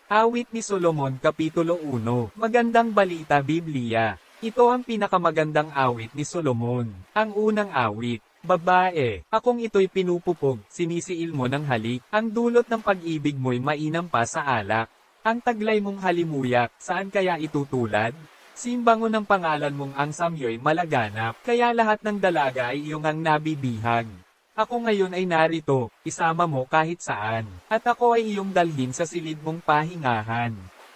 Awit ni Solomon Kapitulo 1. Magandang balita Biblia. Ito ang pinakamagandang awit ni Solomon. Ang unang awit. Babae, akong ito'y pinupupog, sinisiil mo ng halik. Ang dulot ng pag-ibig mo'y mainam pa sa alak. Ang taglay mong halimuyak, saan kaya itutulad? Simbango ng pangalan mong ang samyo'y malaganap, kaya lahat ng dalaga ay iyong ang nabibihag. Ako ngayon ay narito, isama mo kahit saan, at ako ay iyong dalhin sa silid mong pahingahan.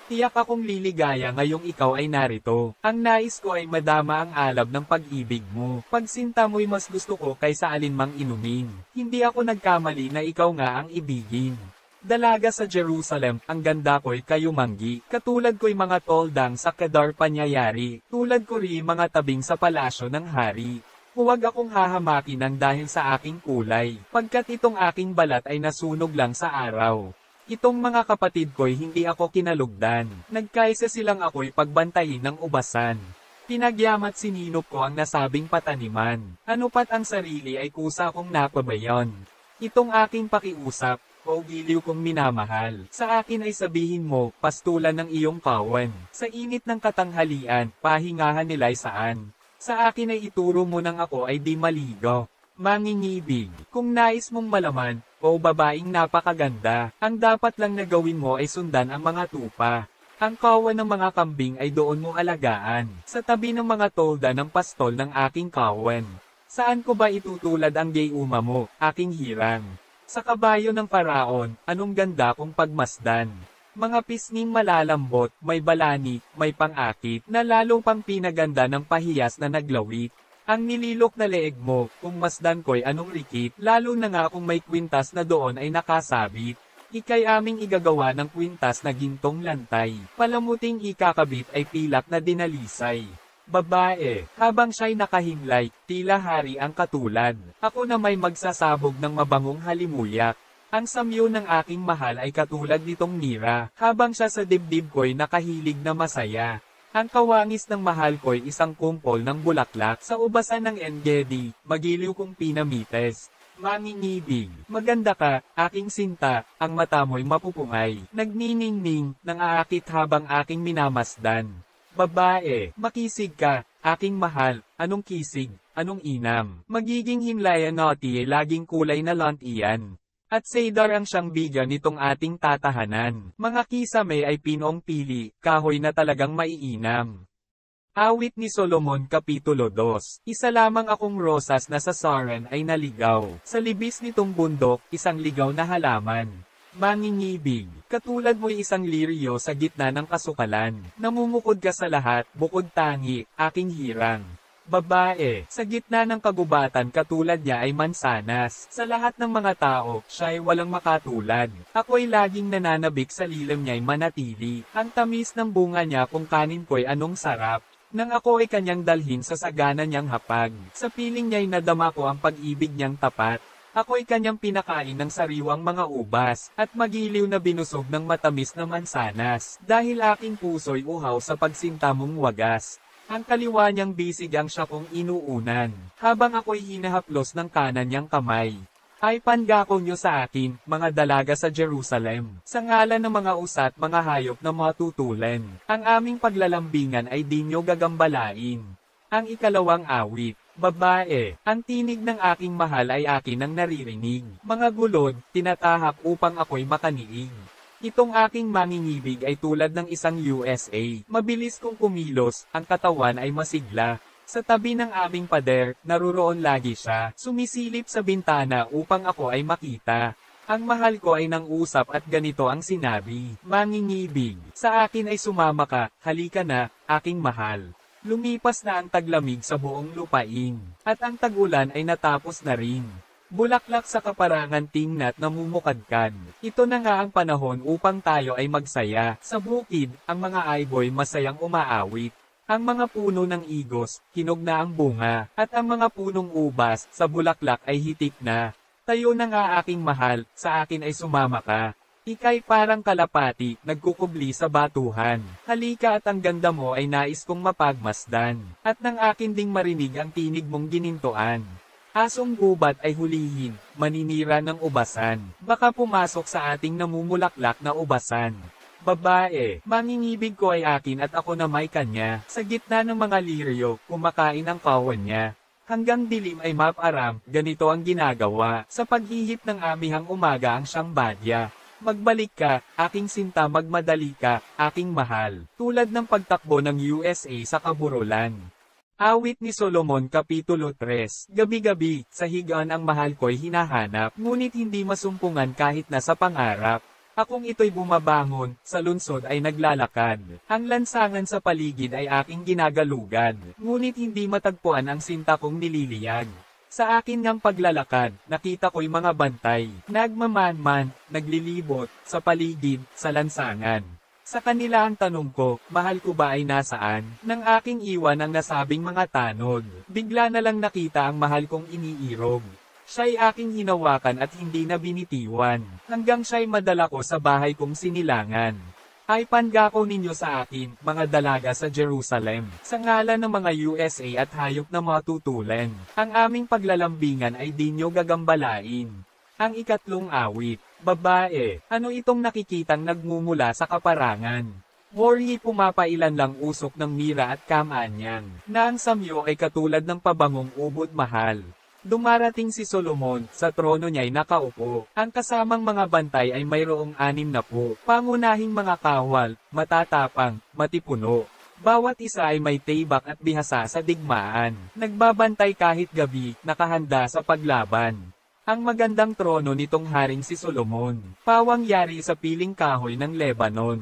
Tiyak akong liligaya ngayong ikaw ay narito. Ang nais ko ay madama ang alab ng pag-ibig mo. Pagsinta mo'y mas gusto ko kaysa alinmang inumin. Hindi ako nagkamali na ikaw nga ang ibigin. Dalaga sa Jerusalem, ang ganda ko'y kayumanggi. Katulad ko'y mga toldang sa Kedar panyayari. Tulad ko rin mga tabing sa palasyo ng hari. Huwag akong hahamakin ng dahil sa aking kulay, pagkat itong aking balat ay nasunog lang sa araw. Itong mga kapatid ko'y hindi ako kinalugdan, nagkaisa silang ako'y pagbantayin ng ubasan. Pinagyamat sininop ko ang nasabing pataniman, ano pat ang sarili ay kusa kong napabayon. Itong aking pakiusap, o giliw kong minamahal, sa akin ay sabihin mo, pastulan ng iyong kawan, sa init ng katanghalian, pahingahan nila'y saan. Sa akin ay ituro mo nang ako ay di maligo. Mangingibig, kung nais mong malaman, o babaeng napakaganda, ang dapat lang na gawin mo ay sundan ang mga tupa. Ang kawan ng mga kambing ay doon mo alagaan, sa tabi ng mga tolda ng pastol ng aking kawan. Saan ko ba itutulad ang gayuma mo, aking hirang? Sa kabayo ng paraon, anong ganda kong pagmasdan. Mga pisnging malalambot, may balani, may pang-akit, na lalo pang pinaganda ng pahiyas na naglawit. Ang nililok na leeg mo, kung masdan ko'y anong rikit, lalo na nga kung may kwintas na doon ay nakasabit. Ika'y aming igagawa ng kwintas na gintong lantay, palamuting ikakabit ay pilak na dinalisay. Babae, habang siya'y nakahimlay, tila hari ang katulad. Ako na may magsasabog ng mabangong halimuyak. Ang samyo ng aking mahal ay katulad nitong nira, habang siya sa dibdib ko'y nakahilig na masaya. Ang kawangis ng mahal ko'y isang kumpol ng bulaklak sa ubasan ng Engedi, magiliw kong pinamites. Mangingibig, maganda ka, aking sinta, ang mata mo'y mapupungay, nagniningning, nang aakit habang aking minamasdan. Babae, makisig ka, aking mahal, anong kisig, anong inam, magiging himlayan naughty laging kulay na lant iyan. At cedar ang siyang bigyan nitong ating tatahanan. Mga kisame ay pinoong pili, kahoy na talagang maiinam. Awit ni Solomon Kapitulo 2. Isa lamang akong rosas na sa Saran ay naligaw. Sa libis nitong bundok, isang ligaw na halaman. Mangingibig, katulad mo'y isang liryo sa gitna ng kasukalan. Namumukod ka sa lahat, bukod tangi, aking hirang. Babae, sa gitna ng kagubatan katulad niya ay mansanas. Sa lahat ng mga tao, siya'y walang makatulad. Ako'y laging nananabik sa lilim niya'y manatili. Ang tamis ng bunga niya kung kanin ko'y anong sarap. Nang ako ay kanyang dalhin sa sagana niyang hapag. Sa piling niya'y nadama ko ang pag-ibig niyang tapat. Ako'y kanyang pinakain ng sariwang mga ubas, at magiliw na binusog ng matamis na mansanas. Dahil aking puso'y uhaw sa pagsinta mong wagas. Ang kaliwa niyang bisig ang siya kong inuunan, habang ako'y hinahaplos ng kanan niyang kamay. Ay pangako niyo sa akin, mga dalaga sa Jerusalem, sa ngalan ng mga usat mga hayop na matutulan, ang aming paglalambingan ay di niyo gagambalain. Ang ikalawang awit. Babae, ang tinig ng aking mahal ay akin ang naririnig. Mga gulod, tinatahak upang ako'y makaniig. Itong aking mangingibig ay tulad ng isang USA. Mabilis kong kumilos, ang katawan ay masigla. Sa tabi ng aming pader, naruroon lagi siya, sumisilip sa bintana upang ako ay makita. Ang mahal ko ay nang usap at ganito ang sinabi, Mangingibig, sa akin ay sumama ka, halika na, aking mahal. Lumipas na ang taglamig sa buong lupain, at ang tag-ulan ay natapos na rin. Bulaklak sa kaparangan tingnat namumukadkad. Ito na nga ang panahon upang tayo ay magsaya. Sa bukid, ang mga ayboy masayang umaawit. Ang mga puno ng igos, hinog na ang bunga, at ang mga punong ubas, sa bulaklak ay hitik na. Tayo na nga aking mahal, sa akin ay sumama ka. Ika'y parang kalapati, nagkukubli sa batuhan. Halika at ang ganda mo ay nais kong mapagmasdan. At nang akin ding marinig ang tinig mong ginintuan. Asong gubat ay hulihin, maninira ng ubasan. Baka pumasok sa ating namumulaklak na ubasan. Babae, mangingibig ko ay akin at ako na may kanya. Sa gitna ng mga liryo, kumakain ang kawan niya. Hanggang dilim ay maparam, ganito ang ginagawa. Sa paghihip ng amihang umaga ang siyang badya. Magbalik ka, aking sinta, magmadali ka, aking mahal. Tulad ng pagtakbo ng USA sa kaburulan. Awit ni Solomon Kapitulo 3. Gabi-gabi, sa higaan ang mahal ko'y hinahanap, ngunit hindi masumpungan kahit nasa pangarap. Akong ito'y bumabangon, sa lunsod ay naglalakad. Ang lansangan sa paligid ay aking ginagalugan, ngunit hindi matagpuan ang sinta kong nililiyag. Sa akin ngang paglalakad, nakita ko'y mga bantay, nagmamanman, naglilibot, sa paligid, sa lansangan. Sa kanila ang tanong ko, mahal ko ba ay nasaan? Nang aking iwan ang nasabing mga tanod, bigla na lang nakita ang mahal kong iniirog. Siya'y aking hinawakan at hindi na binitiwan, hanggang siya'y madala ko sa bahay kong sinilangan. Ay pangako ninyo sa akin, mga dalaga sa Jerusalem, sa ngalan ng mga USA at hayop na matutulan. Ang aming paglalambingan ay di nyo gagambalain. Ang ikatlong awit, babae, ano itong nakikitang nagmumula sa kaparangan? Worry pumapailan lang usok ng mira at kamanyang, na ang samyo ay katulad ng pabangong ubod mahal. Dumarating si Solomon, sa trono niya'y nakaupo. Ang kasamang mga bantay ay mayroong 60, pangunahing mga kawal, matatapang, matipuno. Bawat isa ay may tibak at bihasa sa digmaan. Nagbabantay kahit gabi, nakahanda sa paglaban. Ang magandang trono nitong haring si Solomon, pawang yari sa piling kahoy ng Lebanon.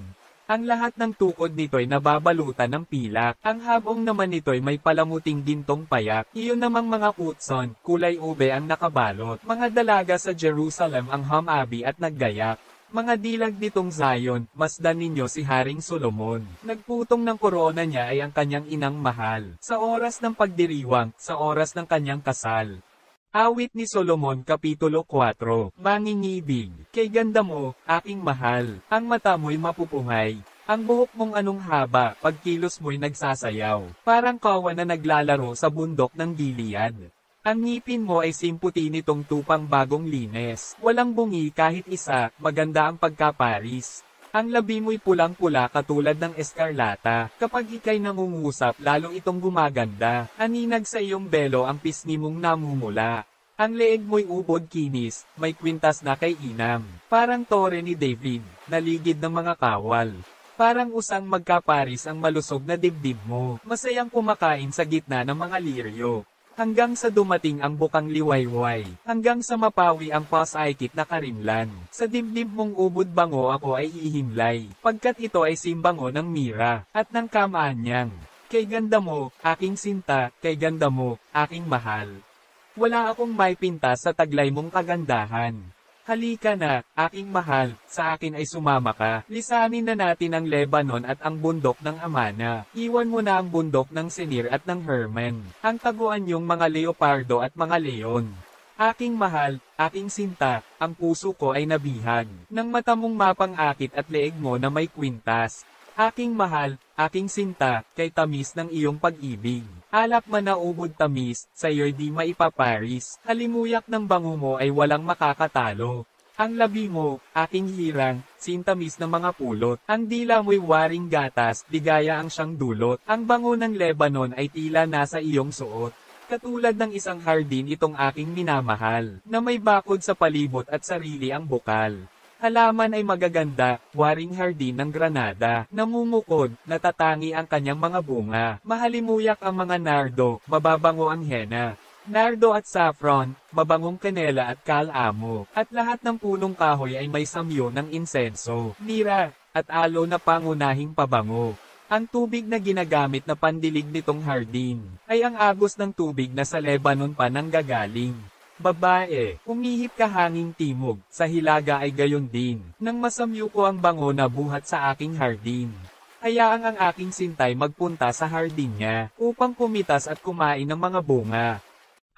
Ang lahat ng tukod nito'y nababalutan ng pilak. Ang habong naman nito'y may palamuting gintong payak. Iyon namang mga putson, kulay ube ang nakabalot. Mga dalaga sa Jerusalem ang hamabi at naggayak. Mga dilag nitong Zion, masdan ninyo si Haring Solomon. Nagputong ng korona niya ay ang kanyang inang mahal. Sa oras ng pagdiriwang, sa oras ng kanyang kasal. Awit ni Solomon Kapitulo 4. Mangingibig, kay ganda mo, aking mahal, ang mata mo'y mapupungay, ang buhok mong anong haba, pagkilos mo'y nagsasayaw, parang kawan na naglalaro sa bundok ng Gilead. Ang ngipin mo ay simputi nitong tupang bagong lines, walang bungi kahit isa, maganda ang pagkaparis. Ang labi mo'y pulang-pula katulad ng eskarlata, kapag ika'y nangungusap lalo itong gumaganda, aninag sa iyong belo ang pisngi mong namumula. Ang leeg mo'y ubod kinis, may kwintas na kay inam, parang tore ni David, naligid ng mga kawal. Parang usang magkaparis ang malusog na dibdib mo, masayang kumakain sa gitna ng mga liryo. Hanggang sa dumating ang bukang liwayway, hanggang sa mapawi ang pasaykit na karimlan. Sa dibdib mong ubod bango ako ay hihimlay, pagkat ito ay simbango ng mira, at ng kamanyang. Kay ganda mo, aking sinta, kay ganda mo, aking mahal. Wala akong maipinta sa taglay mong kagandahan. Halika na, aking mahal, sa akin ay sumama ka. Lisanin na natin ang Lebanon at ang bundok ng Amana. Iwan mo na ang bundok ng Senir at ng Hermon. Ang taguan yung mga leopardo at mga leon. Aking mahal, aking sinta, ang puso ko ay nabihag. Nang mata mong mapang-akit at leeg mo na may kwintas. Aking mahal, aking sinta, kay tamis ng iyong pag-ibig. Alap man na ubod tamis, sa'yo'y di maipaparis. Halimuyak ng bango mo ay walang makakatalo. Ang labi mo, aking hirang, sintamis ng mga pulot. Ang dila mo'y waring gatas, digaya ang siyang dulot. Ang bango ng Lebanon ay tila nasa iyong suot. Katulad ng isang hardin itong aking minamahal, na may bakod sa palibot at sarili ang bukal. Halaman ay magaganda, waring hardin ng Granada, namumukod, natatangi ang kanyang mga bunga. Mahalimuyak ang mga nardo, mababango ang henna. Nardo at saffron, mabangong kanela at kalamo, at lahat ng punong kahoy ay may samyo ng insenso, mira, at alo na pangunahing pabango. Ang tubig na ginagamit na pandilig nitong hardin, ay ang agos ng tubig na sa Lebanon pa nanggagaling. Babae, umihip ka hanging timog, sa hilaga ay gayon din, nang masamyo ko ang bango na buhat sa aking hardin. Hayaang ang aking sintay magpunta sa hardin niya, upang pumitas at kumain ng mga bunga.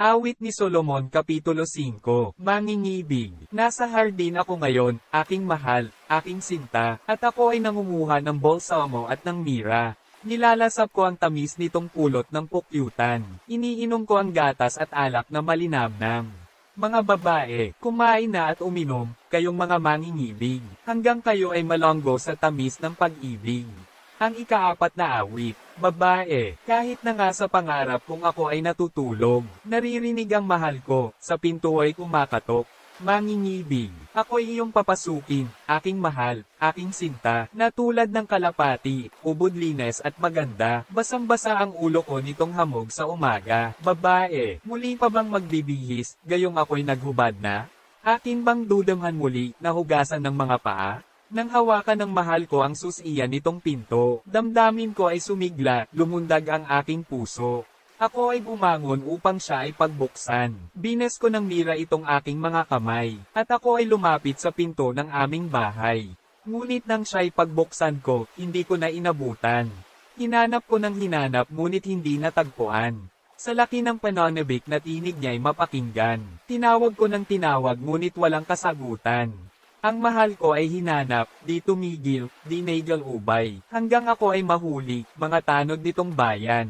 Awit ni Solomon Kapitulo 5. Mangingibig, nasa hardin ako ngayon, aking mahal, aking sinta, at ako ay nangunguha ng balsamo at ng mira. Nilalasap ko ang tamis nitong pulot ng pukyutan. Iniinom ko ang gatas at alak na malinamnam. Mga babae, kumain na at uminom, kayong mga mangingibig, hanggang kayo ay malonggo sa tamis ng pag-ibig. Ang ika-4 na awit, babae, kahit na nga sa pangarap kung ako ay natutulog, naririnig ang mahal ko, sa pinto ay kumakatok. Mangingibig, ako ay iyong papasukin, aking mahal, aking sinta, na tulad ng kalapati, ubod-linis at maganda, basang-basa ang ulo ko nitong hamog sa umaga. Babae, muli pa bang magbibihis, gayong ako'y naghubad na? Akin bang dudamhan muli, na hugasan ng mga paa? Nang hawakan ng mahal ko ang susiya nitong pinto, damdamin ko ay sumigla, lumundag ang aking puso. Ako ay bumangon upang siya ay pagbuksan. Bines ko ng mira itong aking mga kamay, at ako ay lumapit sa pinto ng aming bahay. Ngunit nang siya ay pagbuksan ko, hindi ko na inabutan. Hinanap ko ng hinanap ngunit hindi natagpuan. Sa laki ng pananabik na tinig niya ay mapakinggan. Tinawag ko ng tinawag ngunit walang kasagutan. Ang mahal ko ay hinanap, di tumigil, di nagal-ubay, hanggang ako ay mahuli, mga tanod nitong bayan.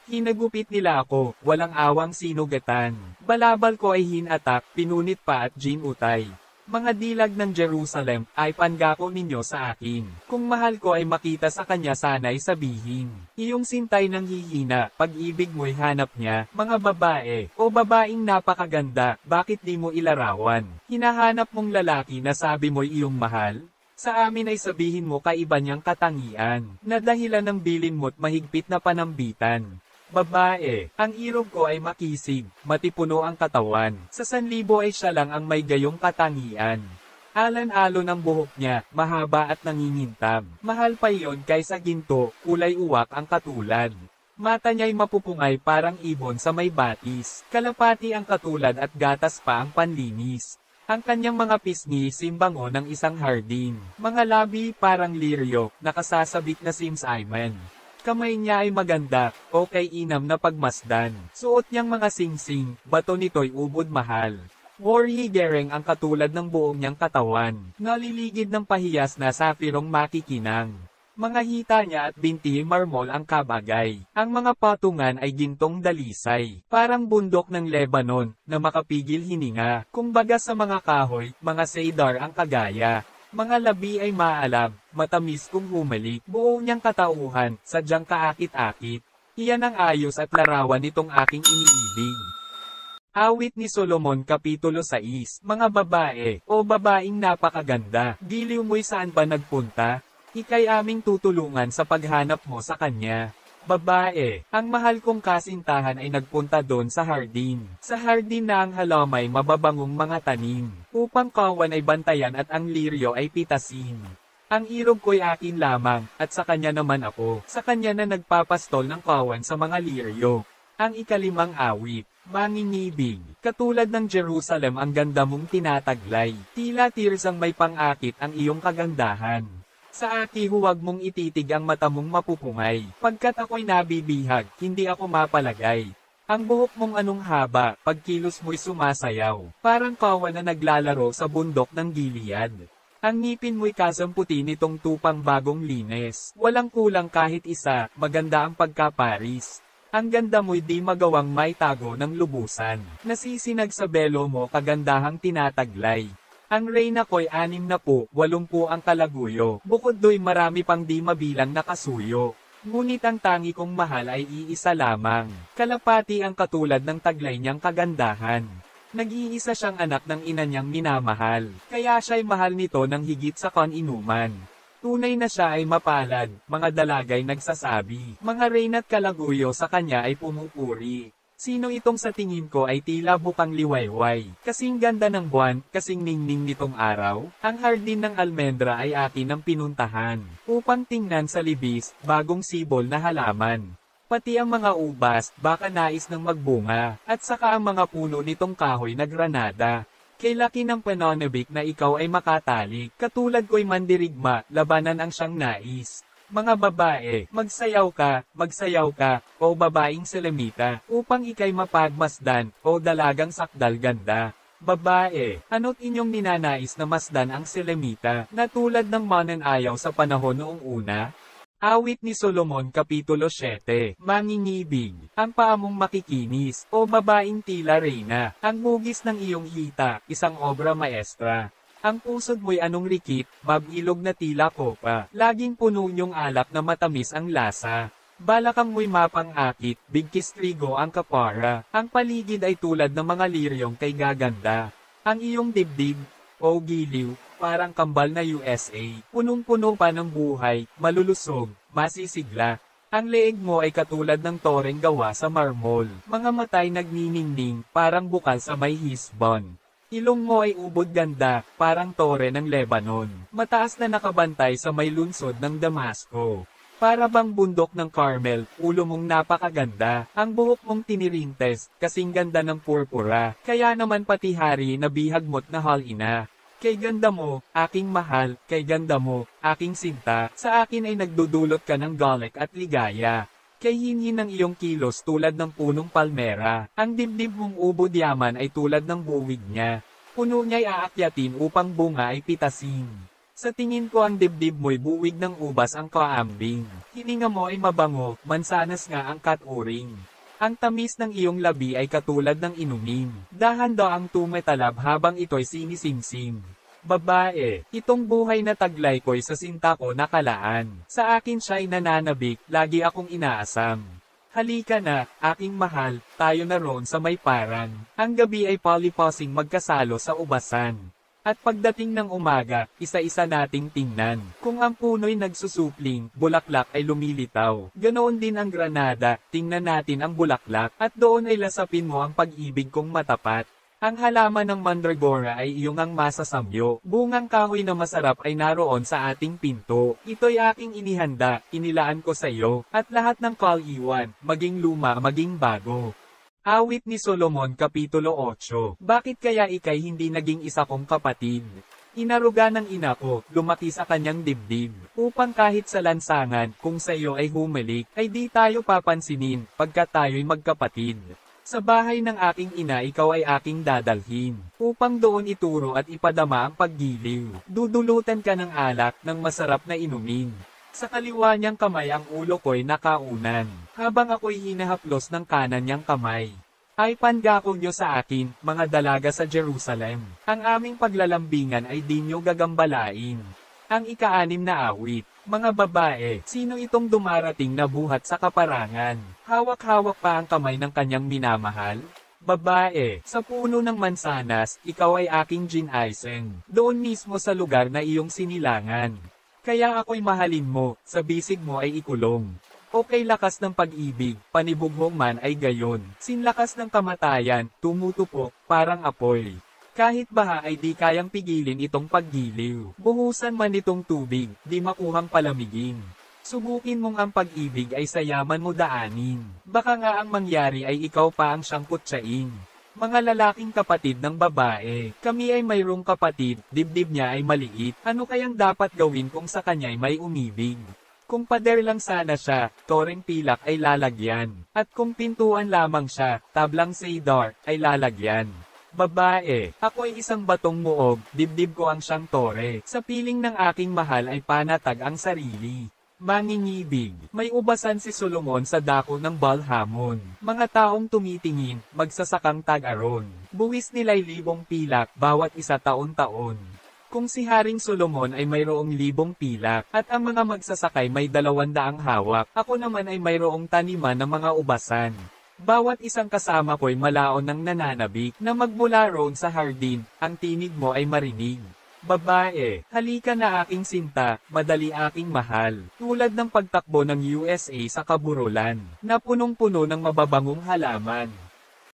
Hinagupit nila ako, walang awang sinugatan. Balabal ko ay hinatak, pinunit pa at ginutay. Mga dilag ng Jerusalem, ay pangako ninyo sa akin. Kung mahal ko ay makita sa kanya sana'y sabihin. Iyong sintay ng hihina, pag-ibig mo'y hanap niya. Mga babae, o babaeng napakaganda, bakit di mo ilarawan? Hinahanap mong lalaki na sabi mo'y iyong mahal? Sa amin ay sabihin mo kaiba niyang katangian, na dahilan ng bilin mo't mahigpit na panambitan. Babae, ang irog ko ay makisig, matipuno ang katawan. Sa 1,000 ay siya lang ang may gayong katangian. Alan-alon ang buhok niya, mahaba at nangingintab. Mahal pa iyon kaysa ginto, kulay uwak ang katulad. Mata niya'y mapupungay parang ibon sa may batis. Kalapati ang katulad at gatas pa ang panlinis. Ang kanyang mga pisngi simbango ng isang hardin. Mga labi parang liryo, nakasasabik na simsayman. Kamay niya ay maganda, o kay inam na pagmasdan. Suot niyang mga singsing, bato nito'y ubod mahal. Warrigereng ang katulad ng buong niyang katawan, naliligid ng pahiyas na safirong makikinang. Mga hita niya at binti marmol ang kabagay. Ang mga patungan ay gintong dalisay, parang bundok ng Lebanon, na makapigil hininga. Kumbaga sa mga kahoy, mga cedar ang kagaya. Mga labi ay maalam, matamis kung humalik. Buong niyang katauhan, sadyang kaakit-akit. Iyan ang ayos at larawan nitong aking iniibig. Awit ni Solomon Kapitulo 6. Mga babae, o babaeng napakaganda, giliw mo'y saan ba nagpunta? Ika'y aming tutulungan sa paghanap mo sa kanya. Babae, ang mahal kong kasintahan ay nagpunta doon sa hardin. Sa hardin na ang halamay mababangong mga tanim, upang kawan ay bantayan at ang liryo ay pitasin. Ang irog ko'y akin lamang, at sa kanya naman ako. Sa kanya na nagpapastol ng kawan sa mga liryo. Ang 5 awit, mangingibig. Katulad ng Jerusalem ang ganda mong tinataglay. Tila tirsang may pang-akit ang iyong kagandahan. Sa aki huwag mong ititig ang mata mong mapupungay. Pagkat ako'y nabibihag, hindi ako mapalagay. Ang buhok mong anong haba, pagkilos mo'y sumasayaw. Parang kawan na naglalaro sa bundok ng Gilead. Ang ngipin mo'y kasamputi nitong tupang bagong linis. Walang kulang kahit isa, maganda ang pagkaparis. Ang ganda mo'y di magawang may tago ng lubusan. Nasisinag sa belo mo kagandahang tinataglay. Ang reyna ko'y 60, 80 ang kalaguyo. Bukod do'y marami pang di mabilang na kasuyo. Ngunit ang tangi kong mahal ay iisa lamang. Kalapati ang katulad ng taglay niyang kagandahan. Nag-iisa siyang anak ng ina niyang minamahal. Kaya siya'y mahal nito ng higit sa kaninuman. Tunay na siya ay mapalad, mga dalagay nagsasabi. Mga reyna't kalaguyo sa kanya ay pumupuri. Sino itong sa tingin ko ay tila bukang liwayway, kasing ganda ng buwan, kasing ningning nitong araw? Ang hardin ng almendra ay akin ang pinuntahan, upang tingnan sa libis, bagong sibol na halaman. Pati ang mga ubas, baka nais ng magbunga, at saka ang mga puno nitong kahoy na granada. Kay laki ng pananabik na ikaw ay makatalik, katulad ko'y mandirigma, labanan ang siyang nais. Mga babae, magsayaw ka, o babaeng selamita, upang ikay mapagmasdan, o dalagang sakdal ganda. Babae, ano't inyong ninanais na masdan ang selamita, na tulad ng mananayaw sa panahon noong una? Awit ni Solomon Kapitulo 7, Mangingibig, ang paa mong makikinis, o babaeng tila reyna, ang hugis ng iyong hita, isang obra maestra. Ang pusod mo'y anong rikit, mabilog na tila kopa, laging puno niyong alak na matamis ang lasa. Balakang mo'y mapang-akit, bigkis trigo ang kapara, ang paligid ay tulad ng mga liryong kay gaganda. Ang iyong dibdib, o giliw, parang kambal na USA, punong-puno pa ng buhay, malulusog, masisigla. Ang leeg mo ay katulad ng toreng gawa sa marmol, mga matay nagniningning, parang bukal sa may hisbon. Ilong mo ay ubod ganda, parang tore ng Lebanon, mataas na nakabantay sa may lunsod ng Damasco. Para bang bundok ng Carmel, ulo mong napakaganda, ang buhok mong tinirintes, kasing ganda ng purpura, kaya naman pati hari na bihagmot na halina. Kay ganda mo, aking mahal, kay ganda mo, aking sinta, sa akin ay nagdudulot ka ng galak at ligaya. Kay hinhin ng iyong kilos tulad ng punong palmera, ang dibdib mong ubod yaman ay tulad ng buwig niya. Puno niya'y aakyatin upang bunga ay pitasin. Sa tingin ko ang dibdib mo'y buwig ng ubas ang kaambing. Hininga mo ay mabango, mansanas nga ang katuring. Ang tamis ng iyong labi ay katulad ng inumin. Dahan-daang tumetalab habang ito'y sinisimsim. Babae, itong buhay na taglay ko'y sa sinta ko nakalaan. Sa akin siya'y nananabik, lagi akong inaasam. Halika na, aking mahal, tayo na roon sa may paran. Ang gabi ay palipasing magkasalo sa ubasan. At pagdating ng umaga, isa-isa nating tingnan. Kung ang puno'y nagsusupling, bulaklak ay lumilitaw. Ganoon din ang granada, tingnan natin ang bulaklak, at doon ay lasapin mo ang pag-ibig kong matapat. Ang halaman ng mandragora ay iyong ang masasamyo. Bungang kahoy na masarap ay naroon sa ating pinto. Ito'y aking inihanda, inilaan ko sa iyo, at lahat ng kaliwan, maging luma, maging bago. Awit ni Solomon Kapitulo 8. Bakit kaya ikay hindi naging isa kong kapatid? Inaruga ng ina ko, lumaki sa kanyang dibdib, upang kahit sa lansangan, kung sa iyo ay humalik, ay di tayo papansinin, pagkat tayo'y magkapatid. Sa bahay ng aking ina ikaw ay aking dadalhin, upang doon ituro at ipadama ang paggiliw. Dudulutan ka ng alak, ng masarap na inumin. Sa kaliwa niyang kamay ang ulo ko'y nakaunan, habang ako'y hinahaplos ng kanan niyang kamay. Ay pangako niyo sa akin, mga dalaga sa Jerusalem, ang aming paglalambingan ay di niyo gagambalain. Ang ika-6 na awit, mga babae, sino itong dumarating na buhat sa kaparangan? Hawak-hawak pa ang kamay ng kanyang minamahal? Babae, sa puno ng mansanas, ikaw ay aking gineisen, doon mismo sa lugar na iyong sinilangan. Kaya ako'y mahalin mo, sa bisig mo ay ikulong. O kay lakas ng pag-ibig, panibughong man ay gayon. Sinlakas ng kamatayan, tumutupok, parang apoy. Kahit baha ay di kayang pigilin itong paggiliw. Buhusan man itong tubig, di makuhang palamigin. Subukin mong ang pag-ibig ay sa yaman mo daanin. Baka nga ang mangyari ay ikaw pa ang siyang kutsain. Mga lalaking kapatid ng babae, kami ay mayroong kapatid, dibdib niya ay maliit, ano kayang dapat gawin kung sa kanya'y may umibig? Kung pader lang sana siya, toreng pilak ay lalagyan, at kung pintuan lamang siya, tablang cedar, ay lalagyan. Babae, ako ay isang batong muog, dibdib ko ang siyang tore, sa piling ng aking mahal ay panatag ang sarili. Mangingibig, may ubasan si Solomon sa dako ng Balhamon. Mga taong tumitingin, magsasakang tag-aron. Buwis nila'y 1,000 pilak, bawat isa taon-taon. Kung si Haring Solomon ay mayroong 1,000 pilak, at ang mga magsasakay may 200 hawak, ako naman ay mayroong taniman ng mga ubasan. Bawat isang kasama ko'y malaon ng nananabik, na magmula roon sa hardin, ang tinig mo ay marinig. Babae, halika na aking sinta, madali aking mahal. Tulad ng pagtakbo ng USA sa kaburulan, na punong-puno ng mababangong halaman.